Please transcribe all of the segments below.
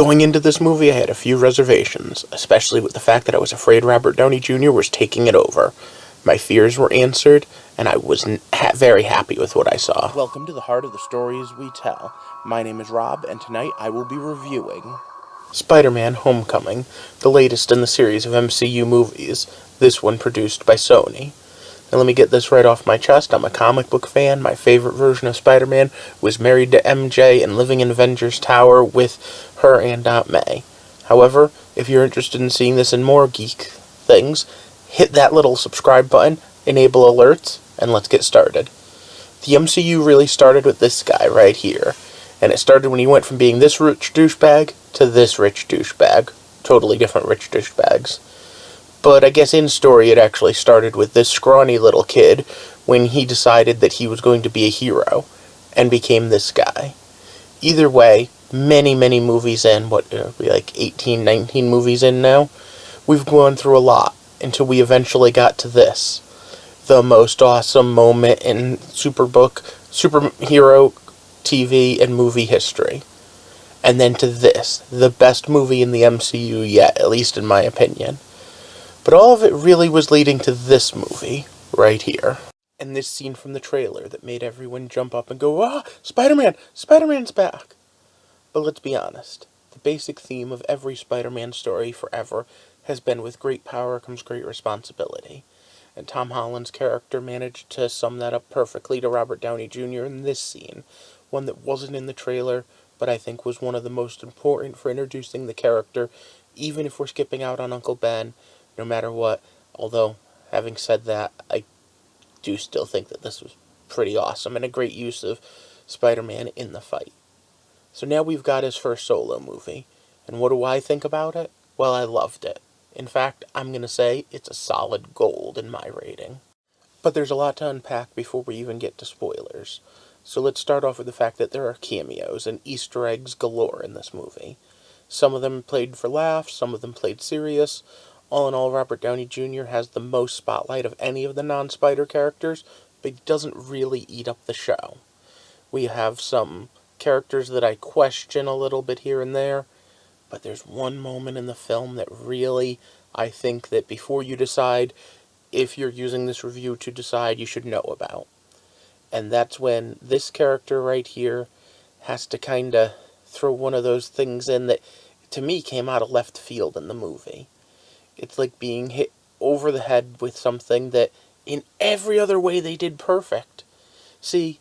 Going into this movie, I had a few reservations, especially with the fact that I was afraid Robert Downey Jr. was taking it over. My fears were answered, and I was very happy with what I saw. Welcome to the heart of the stories we tell. My name is Rob, and tonight I will be reviewing Spider-Man Homecoming, the latest in the series of MCU movies, this one produced by Sony. Now let me get this right off my chest. I'm a comic book fan. My favorite version of Spider-Man was married to MJ and living in Avengers Tower with her and Aunt May. However, if you're interested in seeing this and more geek things, hit that little subscribe button, enable alerts, and let's get started. The MCU really started with this guy right here. And it started when he went from being this rich douchebag to this rich douchebag. Totally different rich douchebags. But I guess in story it actually started with this scrawny little kid when he decided that he was going to be a hero and became this guy. Either way, many movies in, like 18, 19 movies in now, we've gone through a lot until we eventually got to this. The most awesome moment in superhero TV and movie history. And then to this, the best movie in the MCU yet, at least in my opinion. But all of it really was leading to this movie, right here. And this scene from the trailer that made everyone jump up and go, "Ah, Spider-Man! Spider-Man's back!" But let's be honest, the basic theme of every Spider-Man story forever has been with great power comes great responsibility. And Tom Holland's character managed to sum that up perfectly to Robert Downey Jr. in this scene, one that wasn't in the trailer, but I think was one of the most important for introducing the character, even if we're skipping out on Uncle Ben, no matter what. Although, having said that, I do still think that this was pretty awesome and a great use of Spider-Man in the fight. So now we've got his first solo movie. And what do I think about it? Well, I loved it. In fact, I'm going to say it's a solid gold in my rating. But there's a lot to unpack before we even get to spoilers. So let's start off with the fact that there are cameos and Easter eggs galore in this movie. Some of them played for laughs, some of them played serious. All in all, Robert Downey Jr. has the most spotlight of any of the non-Spider characters, but he doesn't really eat up the show. We have some characters that I question a little bit here and there, but there's one moment in the film that really, I think that before you decide, if you're using this review to decide, you should know about. And that's when this character right here has to kind of throw one of those things in that, to me, came out of left field in the movie. It's like being hit over the head with something that, in every other way, they did perfect. See,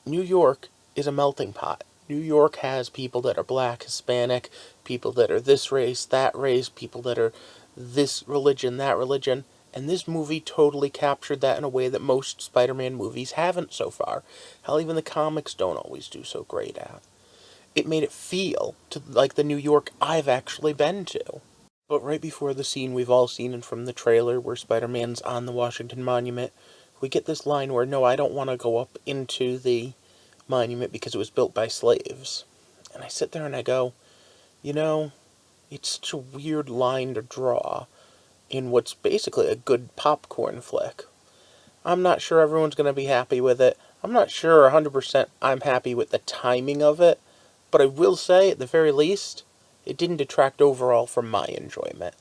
New York is a melting pot. New York has people that are black, Hispanic, people that are this race, that race, people that are this religion, that religion. And this movie totally captured that in a way that most Spider-Man movies haven't so far. Hell, even the comics don't always do so great at. It made it feel like the New York I've actually been to. But right before the scene we've all seen from the trailer where Spider-Man's on the Washington Monument, we get this line where, no, I don't want to go up into the monument because it was built by slaves. And I sit there and I go, it's such a weird line to draw in what's basically a good popcorn flick. I'm not sure everyone's going to be happy with it. I'm not sure 100% I'm happy with the timing of it. But I will say, at the very least, it didn't detract overall from my enjoyment.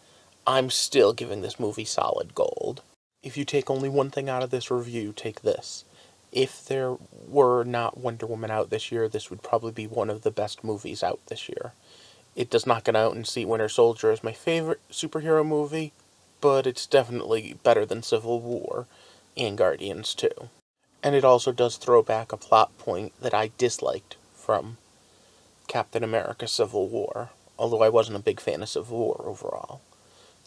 I'm still giving this movie solid gold. If you take only one thing out of this review, take this. If there were not Wonder Woman out this year, this would probably be one of the best movies out this year. It does not get out and see Winter Soldier as my favorite superhero movie, but it's definitely better than Civil War and Guardians 2. And it also does throw back a plot point that I disliked from Captain America Civil War, although I wasn't a big fan of Civil War overall.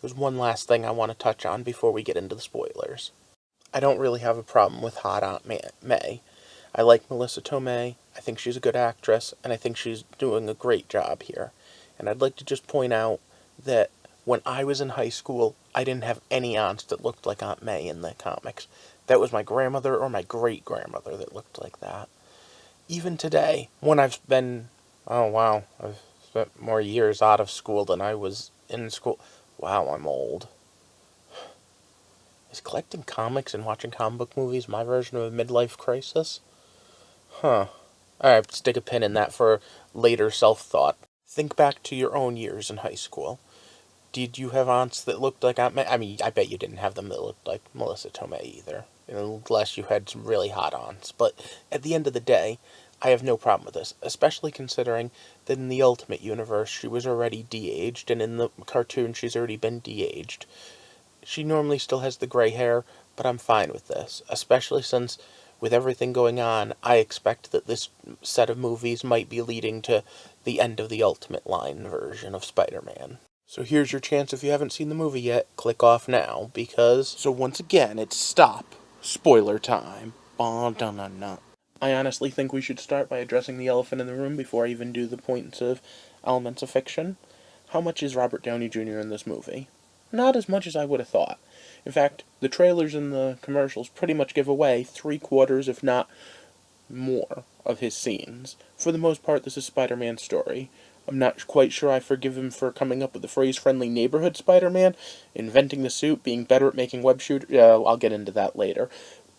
There's one last thing I want to touch on before we get into the spoilers. I don't really have a problem with Hot Aunt May. I like Melissa Tomei, I think she's a good actress, and I think she's doing a great job here. And I'd like to just point out that when I was in high school, I didn't have any aunts that looked like Aunt May in the comics. That was my grandmother or my great-grandmother that looked like that. Even today, when I've spent more years out of school than I was in school. Wow, I'm old. Is collecting comics and watching comic book movies my version of a midlife crisis? Huh. Alright, stick a pin in that for later self-thought. Think back to your own years in high school. Did you have aunts that looked like Aunt May? I mean, I bet you didn't have them that looked like Melissa Tomei either, unless you had some really hot aunts. But at the end of the day, I have no problem with this, especially considering that in the Ultimate Universe she was already de-aged, and in the cartoon she's already been de-aged. She normally still has the gray hair, but I'm fine with this, especially since, with everything going on, I expect that this set of movies might be leading to the end of the Ultimate Line version of Spider-Man. So here's your chance if you haven't seen the movie yet, click off now, because... So once again, it's stop. Spoiler time. I honestly think we should start by addressing the elephant in the room before I even do the points of elements of fiction. How much is Robert Downey Jr. in this movie? Not as much as I would have thought. In fact, the trailers and the commercials pretty much give away 3/4, if not more, of his scenes. For the most part, this is Spider-Man's story. I'm not quite sure I forgive him for coming up with the phrase friendly neighborhood Spider-Man, inventing the suit, being better at making web shooters. I'll get into that later.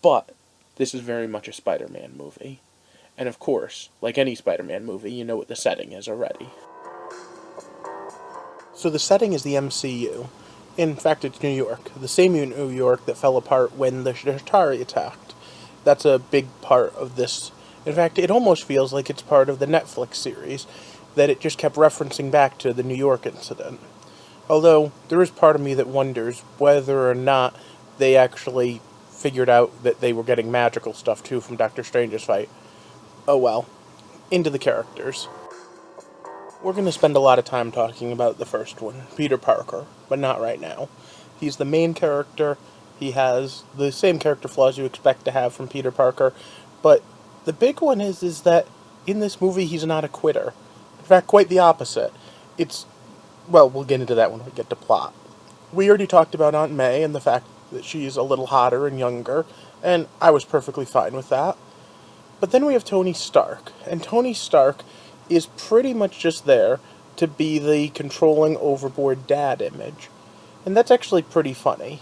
But this is very much a Spider-Man movie. And of course, like any Spider-Man movie, you know what the setting is already. So the setting is the MCU. In fact, it's New York. The same New York that fell apart when the Shatari attacked. That's a big part of this. In fact, it almost feels like it's part of the Netflix series, that it just kept referencing back to the New York incident. Although, there is part of me that wonders whether or not they actually figured out that they were getting magical stuff too from Doctor Strange's fight. Oh well. Into the characters. We're going to spend a lot of time talking about the first one, Peter Parker, but not right now. He's the main character. He has the same character flaws you expect to have from Peter Parker, but the big one is that in this movie he's not a quitter. In fact, quite the opposite. Well, we'll get into that when we get to plot. We already talked about Aunt May and the fact that she's a little hotter and younger, and I was perfectly fine with that. But then we have Tony Stark, and Tony Stark is pretty much just there to be the controlling overboard dad image. And that's actually pretty funny.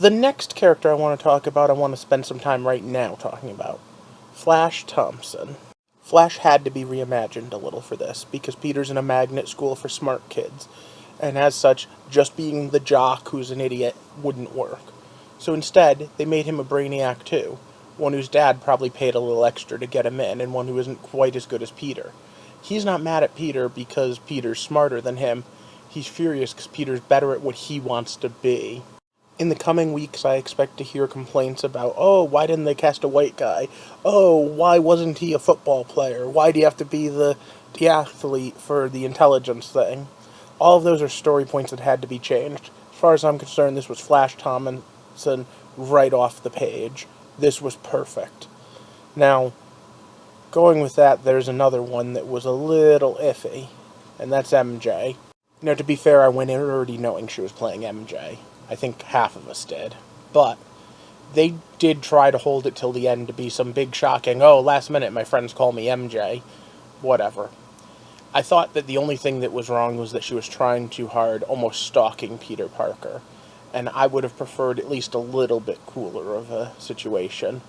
The next character I want to talk about, I want to spend some time right now talking about. Flash Thompson. Flash had to be reimagined a little for this, because Peter's in a magnet school for smart kids. And as such, just being the jock who's an idiot wouldn't work. So instead, they made him a brainiac too. One whose dad probably paid a little extra to get him in, and one who isn't quite as good as Peter. He's not mad at Peter because Peter's smarter than him. He's furious because Peter's better at what he wants to be. In the coming weeks, I expect to hear complaints about, oh, why didn't they cast a white guy? Oh, why wasn't he a football player? Why do you have to be the athlete for the intelligence thing? All of those are story points that had to be changed. As far as I'm concerned, this was Flash Thompson right off the page. This was perfect. Now, going with that, there's another one that was a little iffy, and that's MJ. Now, to be fair, I went in already knowing she was playing MJ. I think half of us did. But they did try to hold it till the end to be some big shocking, oh, last minute my friends call me MJ. Whatever. I thought that the only thing that was wrong was that she was trying too hard, almost stalking Peter Parker. And I would have preferred at least a little bit cooler of a situation.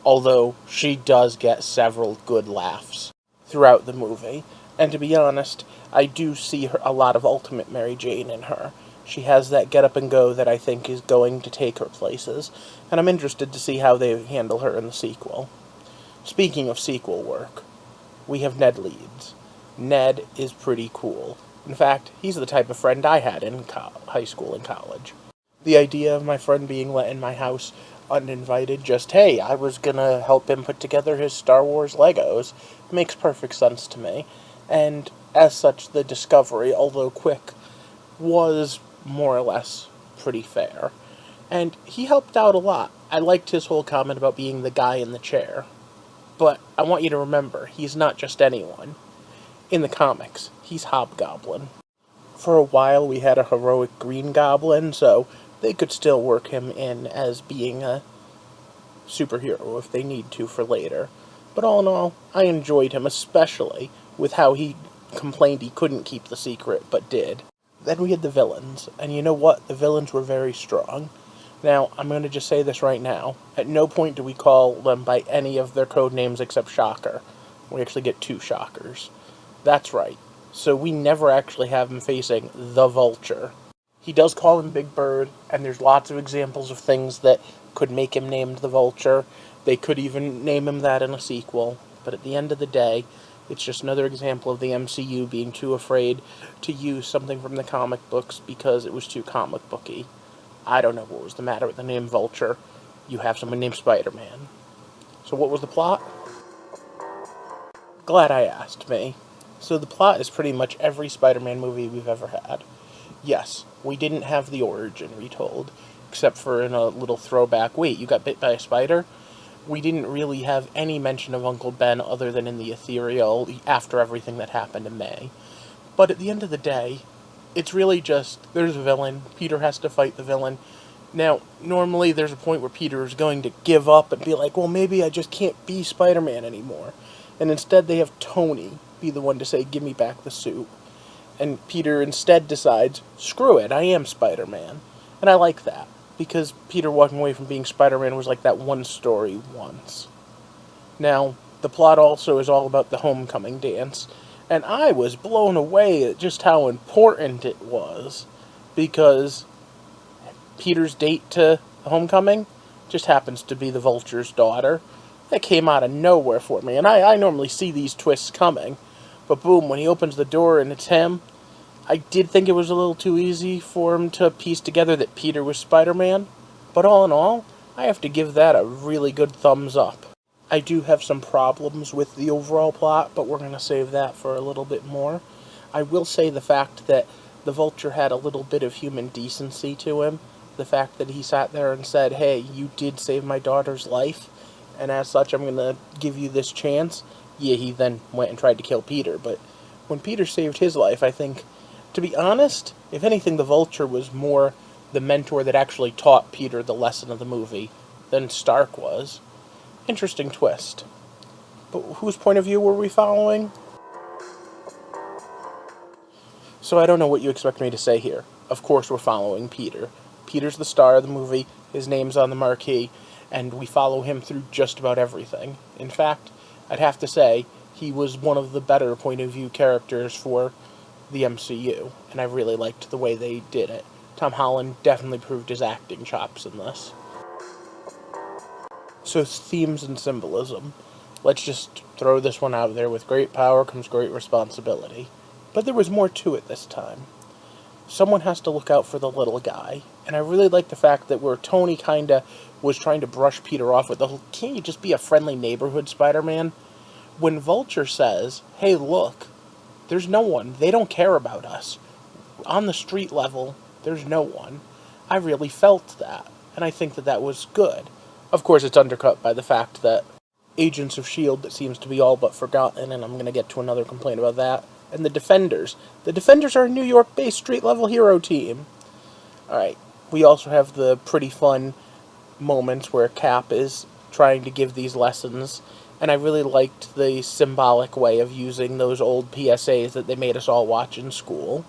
Although, she does get several good laughs throughout the movie. And to be honest, I do see a lot of Ultimate Mary Jane in her. She has that get up and go that I think is going to take her places. And I'm interested to see how they handle her in the sequel. Speaking of sequel work, we have Ned Leeds. Ned is pretty cool. In fact, he's the type of friend I had in high school and college. The idea of my friend being let in my house uninvited, just, hey, I was gonna help him put together his Star Wars Legos, makes perfect sense to me. And as such, the discovery, although quick, was more or less pretty fair. And he helped out a lot. I liked his whole comment about being the guy in the chair. But I want you to remember, he's not just anyone. In the comics, he's Hobgoblin. For a while, we had a heroic Green Goblin, so they could still work him in as being a superhero if they need to for later. But all in all, I enjoyed him, especially with how he complained he couldn't keep the secret, but did. Then we had the villains, and you know what? The villains were very strong. Now, I'm going to just say this right now. At no point do we call them by any of their code names except Shocker. We actually get 2 Shockers. That's right. So we never actually have him facing the Vulture. He does call him Big Bird, and there's lots of examples of things that could make him named the Vulture. They could even name him that in a sequel. But at the end of the day, it's just another example of the MCU being too afraid to use something from the comic books because it was too comic booky. I don't know what was the matter with the name Vulture. You have someone named Spider-Man. So what was the plot? Glad I asked me. So the plot is pretty much every Spider-Man movie we've ever had. Yes, we didn't have the origin retold, except for in a little throwback, wait, you got bit by a spider? We didn't really have any mention of Uncle Ben other than in the ethereal after everything that happened in May. But at the end of the day, it's really just, there's a villain, Peter has to fight the villain. Now, normally there's a point where Peter is going to give up and be like, well, maybe I just can't be Spider-Man anymore. And instead they have Tony be the one to say, give me back the suit. And Peter instead decides, screw it, I am Spider-Man. And I like that, because Peter walking away from being Spider-Man was like that one story once. Now, the plot also is all about the homecoming dance, and I was blown away at just how important it was, because Peter's date to homecoming just happens to be the Vulture's daughter. That came out of nowhere for me, and I normally see these twists coming, but boom, when he opens the door and it's him, I did think it was a little too easy for him to piece together that Peter was Spider-Man, but all in all, I have to give that a really good thumbs up. I do have some problems with the overall plot, but we're going to save that for a little bit more. I will say the fact that the Vulture had a little bit of human decency to him, the fact that he sat there and said, hey, you did save my daughter's life, and as such I'm going to give you this chance. Yeah, he then went and tried to kill Peter, but when Peter saved his life, I think, to be honest, if anything, the Vulture was more the mentor that actually taught Peter the lesson of the movie than Stark was. Interesting twist. But whose point of view were we following? So I don't know what you expect me to say here. Of course we're following Peter. Peter's the star of the movie, his name's on the marquee, and we follow him through just about everything. In fact, I'd have to say, he was one of the better point of view characters for the MCU, and I really liked the way they did it. Tom Holland definitely proved his acting chops in this. So themes and symbolism. Let's just throw this one out there. With great power comes great responsibility. But there was more to it this time. Someone has to look out for the little guy. And I really like the fact that where Tony kinda was trying to brush Peter off with the whole, can't you just be a friendly neighborhood Spider-Man? When Vulture says, hey look, there's no one, they don't care about us. On the street level, there's no one. I really felt that. And I think that that was good. Of course, it's undercut by the fact that Agents of S.H.I.E.L.D. that seems to be all but forgotten, and I'm going to get to another complaint about that. And the Defenders. The Defenders are a New York-based street-level hero team. Alright, we also have the pretty fun moments where Cap is trying to give these lessons, and I really liked the symbolic way of using those old PSAs that they made us all watch in school.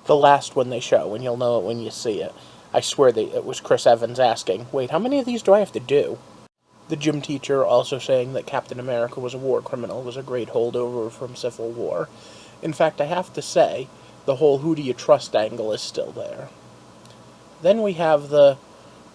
The last one they show, and you'll know it when you see it. I swear it was Chris Evans asking, wait, how many of these do I have to do? The gym teacher also saying that Captain America was a war criminal was a great holdover from Civil War. In fact, I have to say, the whole who do you trust angle is still there. Then we have the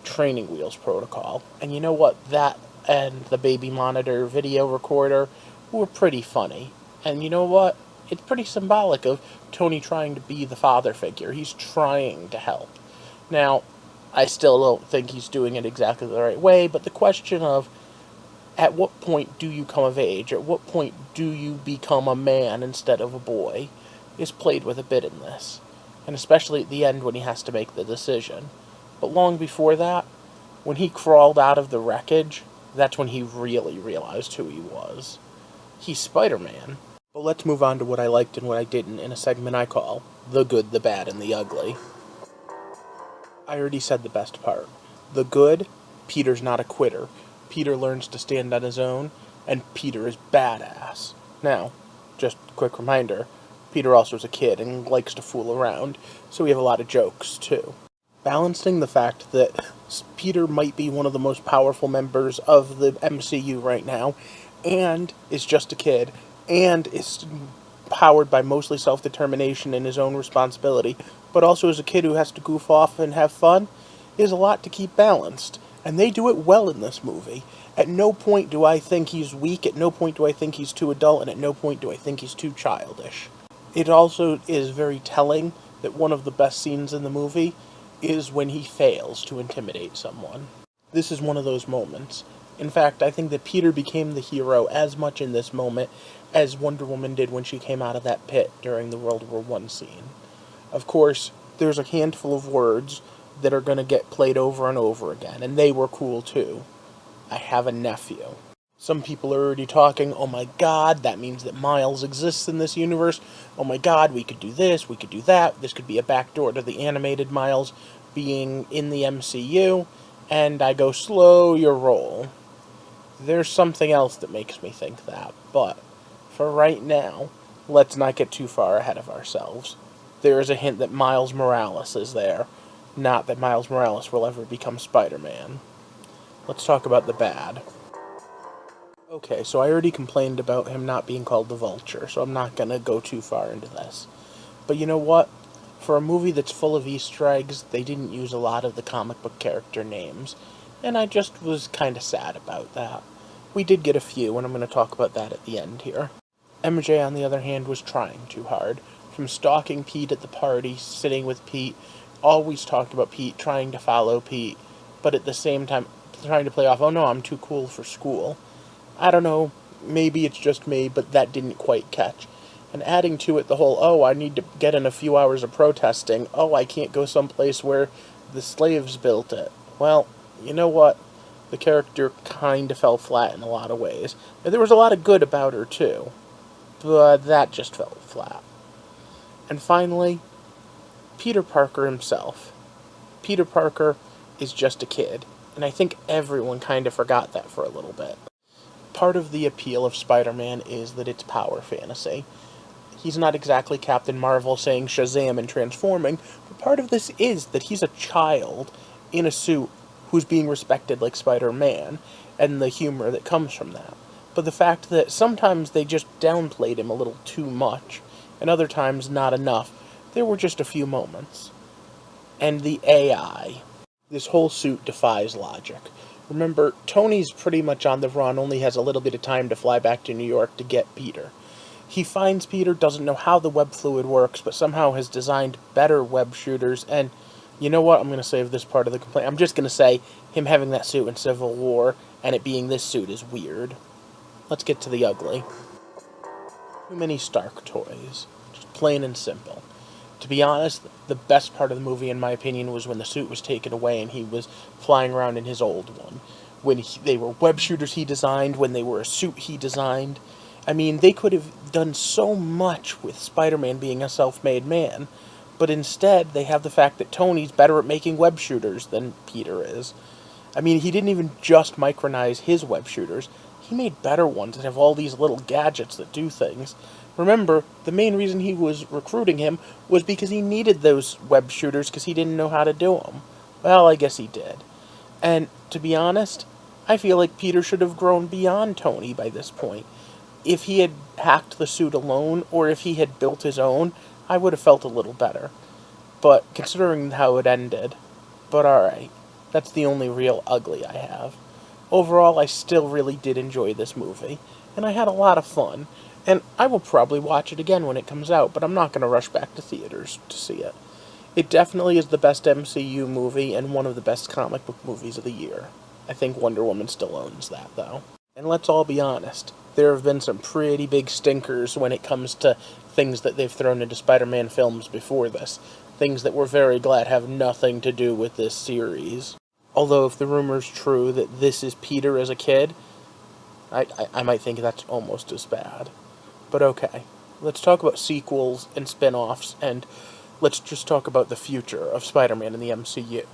training wheels protocol, and you know what, that and the baby monitor video recorder were pretty funny. And you know what? It's pretty symbolic of Tony trying to be the father figure. He's trying to help. Now, I still don't think he's doing it exactly the right way, but the question of at what point do you come of age, at what point do you become a man instead of a boy, is played with a bit in this. And especially at the end when he has to make the decision. But long before that, when he crawled out of the wreckage, that's when he really realized who he was. He's Spider-Man. But let's move on to what I liked and what I didn't in a segment I call The Good, the Bad, and the Ugly. I already said the best part. The good, Peter's not a quitter. Peter learns to stand on his own, and Peter is badass. Now, just a quick reminder, Peter also is a kid and likes to fool around, so we have a lot of jokes, too. Balancing the fact that Peter might be one of the most powerful members of the MCU right now, and is just a kid, and is powered by mostly self-determination and his own responsibility, but also as a kid who has to goof off and have fun, is a lot to keep balanced. And they do it well in this movie. At no point do I think he's weak, at no point do I think he's too adult, and at no point do I think he's too childish. It also is very telling that one of the best scenes in the movie is when he fails to intimidate someone. This is one of those moments. In fact, I think that Peter became the hero as much in this moment as Wonder Woman did when she came out of that pit during the World War I scene. Of course, there's a handful of words that are going to get played over and over again, and they were cool too. I have a nephew. Some people are already talking, oh my god, that means that Miles exists in this universe. Oh my god, we could do this, we could do that. This could be a backdoor to the animated Miles being in the MCU. And I go, slow your roll. There's something else that makes me think that, but for right now, let's not get too far ahead of ourselves. There is a hint that Miles Morales is there, not that Miles Morales will ever become Spider-Man. Let's talk about the bad. Okay, so I already complained about him not being called the Vulture, so I'm not going to go too far into this. But you know what? For a movie that's full of Easter eggs, they didn't use a lot of the comic book character names, and I just was kind of sad about that. We did get a few, and I'm going to talk about that at the end here. MJ, on the other hand, was trying too hard. From stalking Pete at the party, sitting with Pete, always talked about Pete, trying to follow Pete, but at the same time trying to play off, oh no, I'm too cool for school. I don't know, maybe it's just me, but that didn't quite catch. And adding to it the whole, oh, I need to get in a few hours of protesting, oh, I can't go someplace where the slaves built it. Well, you know what? The character kind of fell flat in a lot of ways. And there was a lot of good about her, too. But that just fell flat. And finally, Peter Parker himself. Peter Parker is just a kid. And I think everyone kind of forgot that for a little bit. Part of the appeal of Spider-Man is that it's power fantasy. He's not exactly Captain Marvel saying Shazam and transforming, but part of this is that he's a child in a suit who's being respected like Spider-Man, and the humor that comes from that. But the fact that sometimes they just downplayed him a little too much, and other times not enough, there were just a few moments. And the AI. This whole suit defies logic. Remember, Tony's pretty much on the run, only has a little bit of time to fly back to New York to get Peter. He finds Peter, doesn't know how the web fluid works, but somehow has designed better web shooters, and you know what? I'm going to save this part of the complaint. I'm just going to say him having that suit in Civil War, and it being this suit is weird. Let's get to the ugly. Too many Stark toys. Just plain and simple. To be honest, the best part of the movie, in my opinion, was when the suit was taken away and he was flying around in his old one. When they were web shooters he designed, when they were a suit he designed. I mean, they could have done so much with Spider-Man being a self-made man, but instead they have the fact that Tony's better at making web shooters than Peter is. I mean, he didn't even just micronize his web shooters. He made better ones that have all these little gadgets that do things. Remember, the main reason he was recruiting him was because he needed those web shooters because he didn't know how to do them. Well, I guess he did. And, to be honest, I feel like Peter should have grown beyond Tony by this point. If he had hacked the suit alone, or if he had built his own, I would have felt a little better. But, considering how it ended, but alright, that's the only real ugly I have. Overall, I still really did enjoy this movie, and I had a lot of fun. And I will probably watch it again when it comes out, but I'm not going to rush back to theaters to see it. It definitely is the best MCU movie and one of the best comic book movies of the year. I think Wonder Woman still owns that, though. And let's all be honest, there have been some pretty big stinkers when it comes to things that they've thrown into Spider-Man films before this. Things that we're very glad have nothing to do with this series. Although if the rumor's true that this is Peter as a kid, I might think that's almost as bad. But okay, let's talk about sequels and spin-offs, and let's just talk about the future of Spider-Man in the MCU.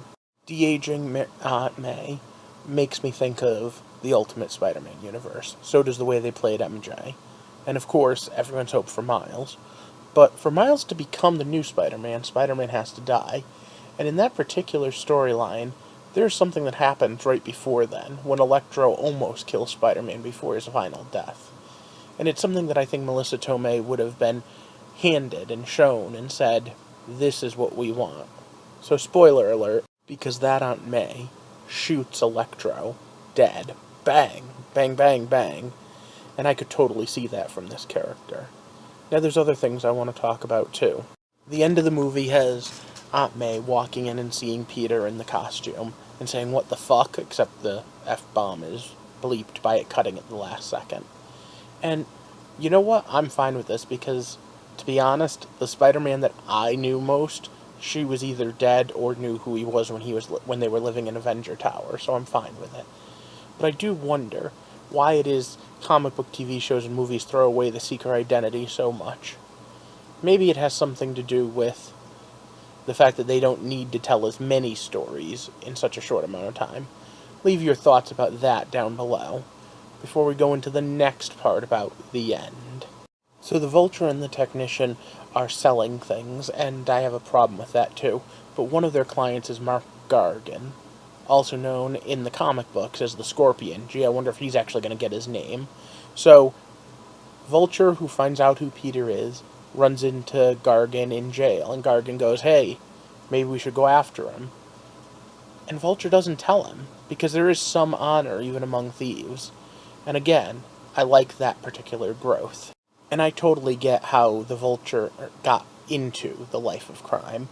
De-aging May makes me think of the Ultimate Spider-Man universe. So does the way they played MJ. And of course, everyone's hope for Miles. But for Miles to become the new Spider-Man, Spider-Man has to die. And in that particular storyline, there's something that happens right before then, when Electro almost kills Spider-Man before his final death. And it's something that I think Melissa Tomei would have been handed and shown and said, this is what we want. So spoiler alert, because that Aunt May shoots Electro dead. Bang, bang, bang, bang. And I could totally see that from this character. Now there's other things I want to talk about too. The end of the movie has Aunt May walking in and seeing Peter in the costume and saying, what the fuck, except the F-bomb is bleeped by it cutting at the last second. And you know what? I'm fine with this because, to be honest, the Spider-Man that I knew most, she was either dead or knew who he was when they were living in Avenger Tower, so I'm fine with it. But I do wonder why it is comic book TV shows and movies throw away the secret identity so much. Maybe it has something to do with the fact that they don't need to tell as many stories in such a short amount of time. Leave your thoughts about that down below before we go into the next part about the end. So the Vulture and the Technician are selling things, and I have a problem with that too, but one of their clients is Mark Gargan, also known in the comic books as the Scorpion. Gee, I wonder if he's actually going to get his name. So, Vulture, who finds out who Peter is, runs into Gargan in jail, and Gargan goes, hey, maybe we should go after him. And Vulture doesn't tell him, because there is some honor even among thieves. And again, I like that particular growth. And I totally get how the Vulture got into the life of crime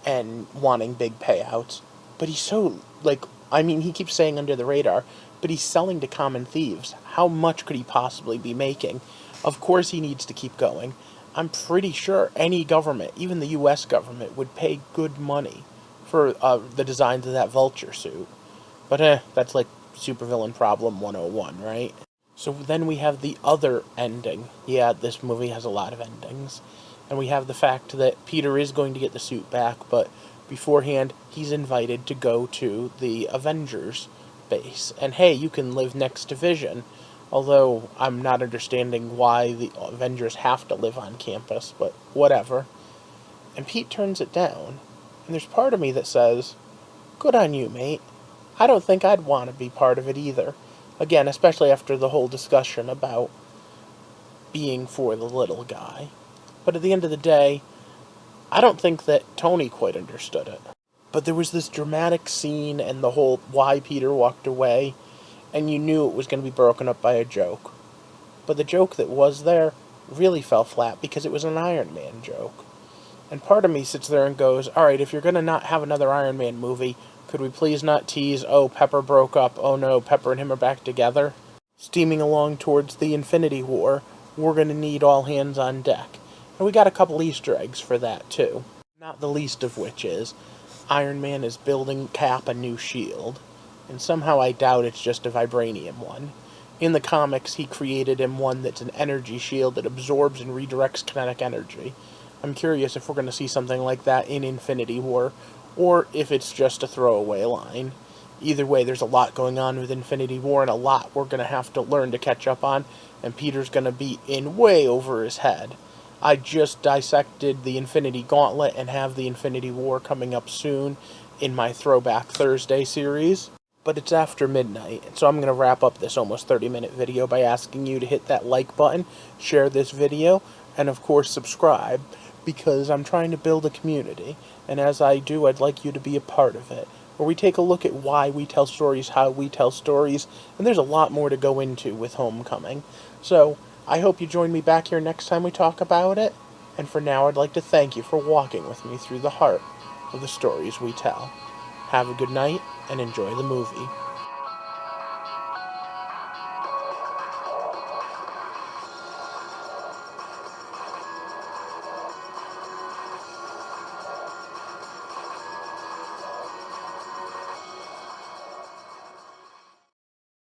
and wanting big payouts. But he's so, he keeps saying under the radar, but he's selling to common thieves. How much could he possibly be making? Of course he needs to keep going. I'm pretty sure any government, even the U.S. government, would pay good money for the designs of that Vulture suit. But that's like supervillain problem 101, right? So then we have the other ending. Yeah, this movie has a lot of endings. And we have the fact that Peter is going to get the suit back, but beforehand, he's invited to go to the Avengers base. And hey, you can live next to Vision. Although, I'm not understanding why the Avengers have to live on campus, but whatever. And Pete turns it down. And there's part of me that says, good on you, mate. I don't think I'd want to be part of it either. Again, especially after the whole discussion about being for the little guy. But at the end of the day, I don't think that Tony quite understood it. But there was this dramatic scene and the whole why Peter walked away, and you knew it was going to be broken up by a joke. But the joke that was there really fell flat because it was an Iron Man joke. And part of me sits there and goes, alright, if you're going to not have another Iron Man movie, could we please not tease, oh, Pepper broke up, oh no, Pepper and him are back together? Steaming along towards the Infinity War, we're going to need all hands on deck. And we got a couple Easter eggs for that, too. Not the least of which is, Iron Man is building Cap a new shield. And somehow I doubt it's just a vibranium one. In the comics, he created him one that's an energy shield that absorbs and redirects kinetic energy. I'm curious if we're going to see something like that in Infinity War, or if it's just a throwaway line. Either way, there's a lot going on with Infinity War, and a lot we're going to have to learn to catch up on, and Peter's going to be in way over his head. I just dissected the Infinity Gauntlet and have the Infinity War coming up soon in my Throwback Thursday series. But it's after midnight, so I'm going to wrap up this almost 30-minute video by asking you to hit that like button, share this video, and of course subscribe, because I'm trying to build a community, and as I do, I'd like you to be a part of it, where we take a look at why we tell stories, how we tell stories, and there's a lot more to go into with Homecoming. So, I hope you join me back here next time we talk about it, and for now I'd like to thank you for walking with me through the heart of the stories we tell. Have a good night, and enjoy the movie.